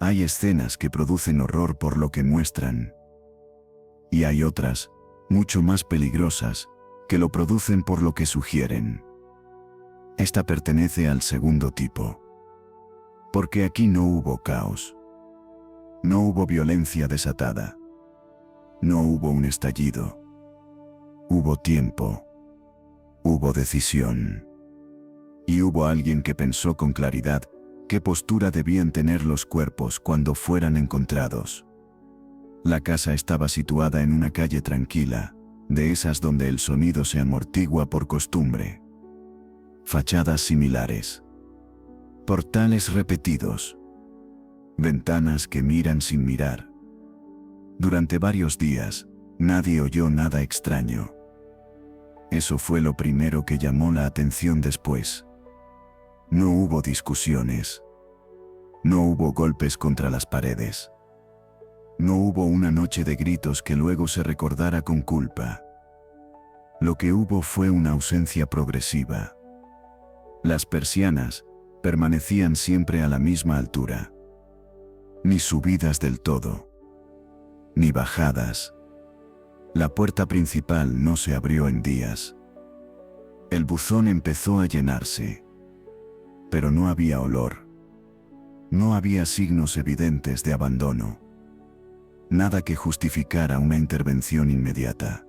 Hay escenas que producen horror por lo que muestran. Y hay otras, mucho más peligrosas, que lo producen por lo que sugieren. Esta pertenece al segundo tipo. Porque aquí no hubo caos. No hubo violencia desatada. No hubo un estallido. Hubo tiempo. Hubo decisión. Y hubo alguien que pensó con claridad qué postura debían tener los cuerpos cuando fueran encontrados. La casa estaba situada en una calle tranquila, de esas donde el sonido se amortigua por costumbre. Fachadas similares. Portales repetidos. Ventanas que miran sin mirar. Durante varios días, nadie oyó nada extraño. Eso fue lo primero que llamó la atención después. No hubo discusiones. No hubo golpes contra las paredes. No hubo una noche de gritos que luego se recordara con culpa. Lo que hubo fue una ausencia progresiva. Las persianas permanecían siempre a la misma altura. Ni subidas del todo. Ni bajadas. La puerta principal no se abrió en días. El buzón empezó a llenarse. Pero no había olor. No había signos evidentes de abandono. Nada que justificara una intervención inmediata.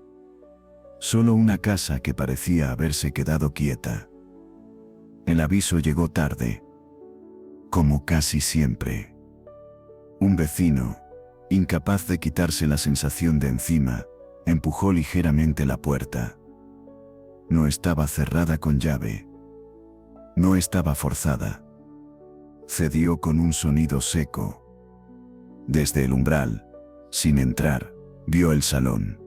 Solo una casa que parecía haberse quedado quieta. El aviso llegó tarde. Como casi siempre. Un vecino, incapaz de quitarse la sensación de encima, empujó ligeramente la puerta. No estaba cerrada con llave. No estaba forzada. Cedió con un sonido seco. Desde el umbral, sin entrar, vio el salón.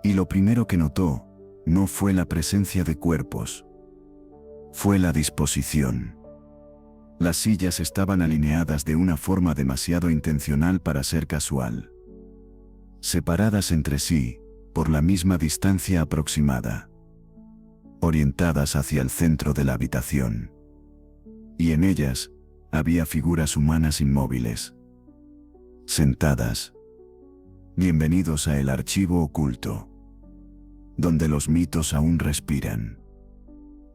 Y lo primero que notó, no fue la presencia de cuerpos. Fue la disposición. Las sillas estaban alineadas de una forma demasiado intencional para ser casual. Separadas entre sí, por la misma distancia aproximada. Orientadas hacia el centro de la habitación. Y en ellas, había figuras humanas inmóviles. Sentadas. Bienvenidos a el archivo oculto. Donde los mitos aún respiran.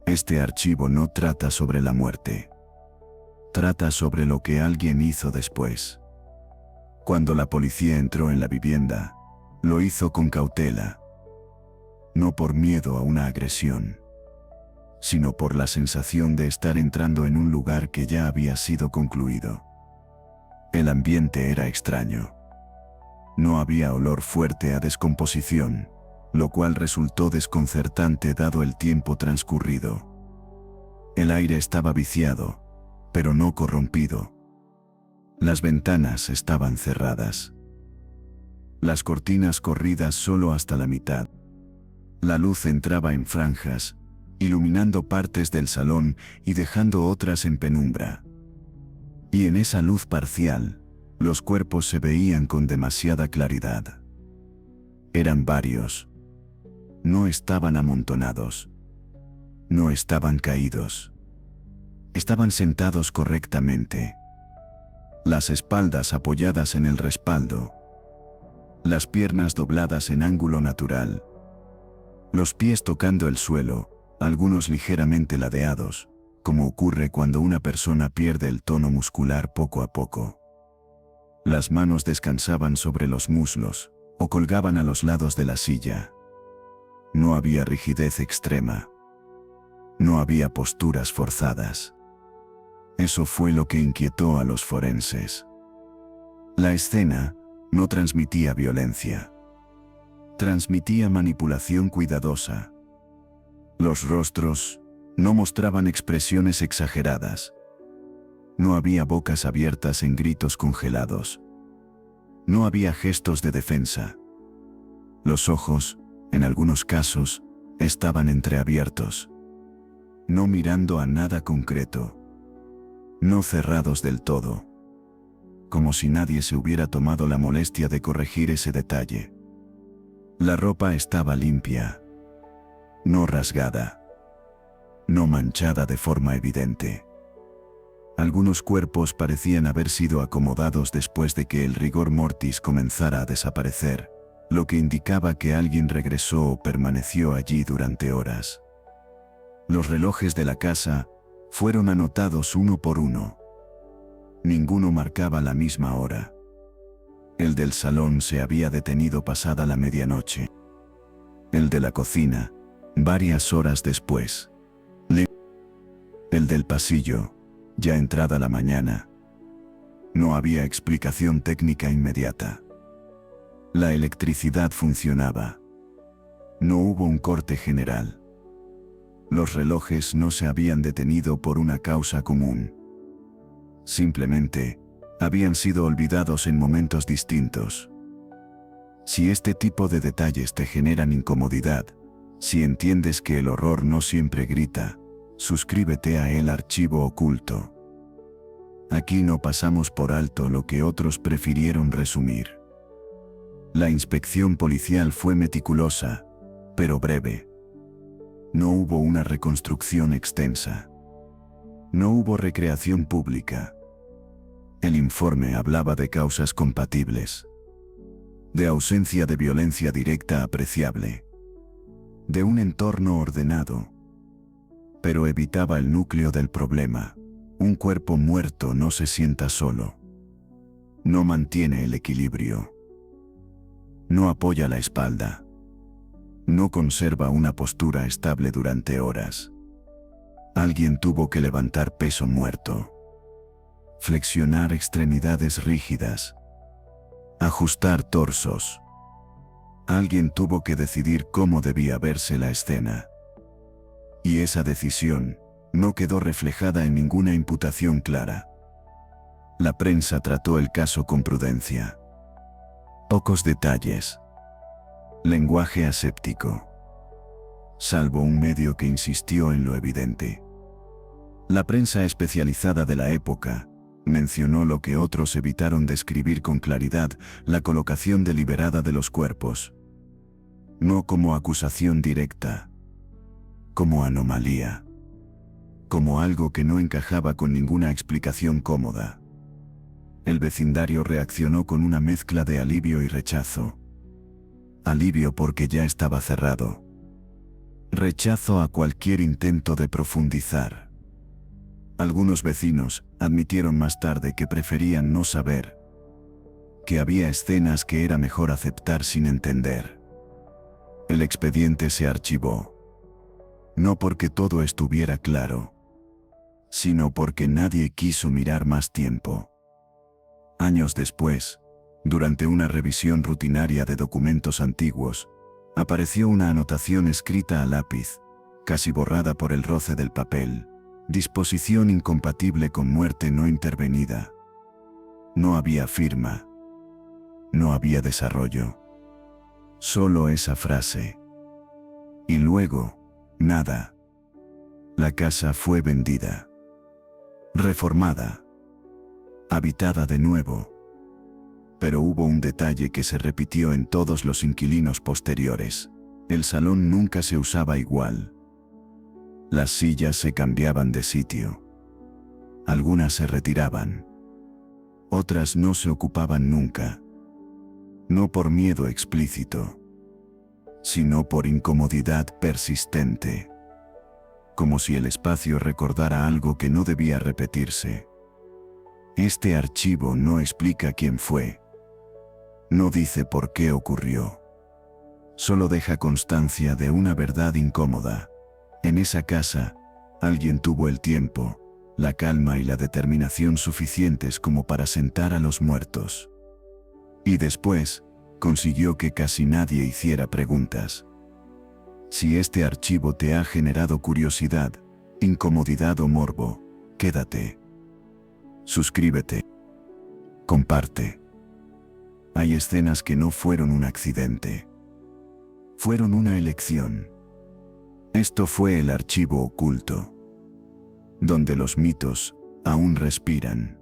Este archivo no trata sobre la muerte. Trata sobre lo que alguien hizo después. Cuando la policía entró en la vivienda, lo hizo con cautela. No por miedo a una agresión, sino por la sensación de estar entrando en un lugar que ya había sido concluido. El ambiente era extraño. No había olor fuerte a descomposición, lo cual resultó desconcertante dado el tiempo transcurrido. El aire estaba viciado, pero no corrompido. Las ventanas estaban cerradas. Las cortinas corridas solo hasta la mitad. La luz entraba en franjas, iluminando partes del salón y dejando otras en penumbra. Y en esa luz parcial, los cuerpos se veían con demasiada claridad. Eran varios. No estaban amontonados. No estaban caídos. Estaban sentados correctamente. Las espaldas apoyadas en el respaldo. Las piernas dobladas en ángulo natural. Los pies tocando el suelo, algunos ligeramente ladeados, como ocurre cuando una persona pierde el tono muscular poco a poco. Las manos descansaban sobre los muslos, o colgaban a los lados de la silla. No había rigidez extrema. No había posturas forzadas. Eso fue lo que inquietó a los forenses. La escena no transmitía violencia. Transmitía manipulación cuidadosa. Los rostros no mostraban expresiones exageradas. No había bocas abiertas en gritos congelados. No había gestos de defensa. Los ojos, en algunos casos, estaban entreabiertos. No mirando a nada concreto. No cerrados del todo. Como si nadie se hubiera tomado la molestia de corregir ese detalle. La ropa estaba limpia. No rasgada. No manchada de forma evidente. Algunos cuerpos parecían haber sido acomodados después de que el rigor mortis comenzara a desaparecer, lo que indicaba que alguien regresó o permaneció allí durante horas. Los relojes de la casa fueron anotados uno por uno. Ninguno marcaba la misma hora. El del salón se había detenido pasada la medianoche. El de la cocina, varias horas después. El del pasillo, ya entrada la mañana. No había explicación técnica inmediata. La electricidad funcionaba. No hubo un corte general. Los relojes no se habían detenido por una causa común. Simplemente, habían sido olvidados en momentos distintos. Si este tipo de detalles te generan incomodidad, si entiendes que el horror no siempre grita, suscríbete a El Archivo Oculto. Aquí no pasamos por alto lo que otros prefirieron resumir. La inspección policial fue meticulosa, pero breve. No hubo una reconstrucción extensa. No hubo recreación pública. El informe hablaba de causas compatibles, de ausencia de violencia directa apreciable, de un entorno ordenado, pero evitaba el núcleo del problema. Un cuerpo muerto no se sienta solo. No mantiene el equilibrio. No apoya la espalda. No conserva una postura estable durante horas. Alguien tuvo que levantar peso muerto, flexionar extremidades rígidas, ajustar torsos. Alguien tuvo que decidir cómo debía verse la escena. Y esa decisión no quedó reflejada en ninguna imputación clara. La prensa trató el caso con prudencia. Pocos detalles. Lenguaje aséptico. Salvo un medio que insistió en lo evidente. La prensa especializada de la época mencionó lo que otros evitaron describir con claridad: la colocación deliberada de los cuerpos. No como acusación directa, como anomalía, como algo que no encajaba con ninguna explicación cómoda. El vecindario reaccionó con una mezcla de alivio y rechazo. Alivio porque ya estaba cerrado. Rechazo a cualquier intento de profundizar. Algunos vecinos admitieron más tarde que preferían no saber, que había escenas que era mejor aceptar sin entender. El expediente se archivó. No porque todo estuviera claro, sino porque nadie quiso mirar más tiempo. Años después, durante una revisión rutinaria de documentos antiguos, apareció una anotación escrita a lápiz, casi borrada por el roce del papel: disposición incompatible con muerte no intervenida. No había firma. No había desarrollo. Solo esa frase. Y luego, nada. La casa fue vendida. Reformada. Habitada de nuevo. Pero hubo un detalle que se repitió en todos los inquilinos posteriores: el salón nunca se usaba igual. Las sillas se cambiaban de sitio. Algunas se retiraban. Otras no se ocupaban nunca. No por miedo explícito, sino por incomodidad persistente. Como si el espacio recordara algo que no debía repetirse. Este archivo no explica quién fue. No dice por qué ocurrió. Solo deja constancia de una verdad incómoda. En esa casa, alguien tuvo el tiempo, la calma y la determinación suficientes como para sentar a los muertos. Y después, consiguió que casi nadie hiciera preguntas. Si este archivo te ha generado curiosidad, incomodidad o morbo, quédate. Suscríbete. Comparte. Hay escenas que no fueron un accidente. Fueron una elección. Esto fue El Archivo Oculto, donde los mitos aún respiran.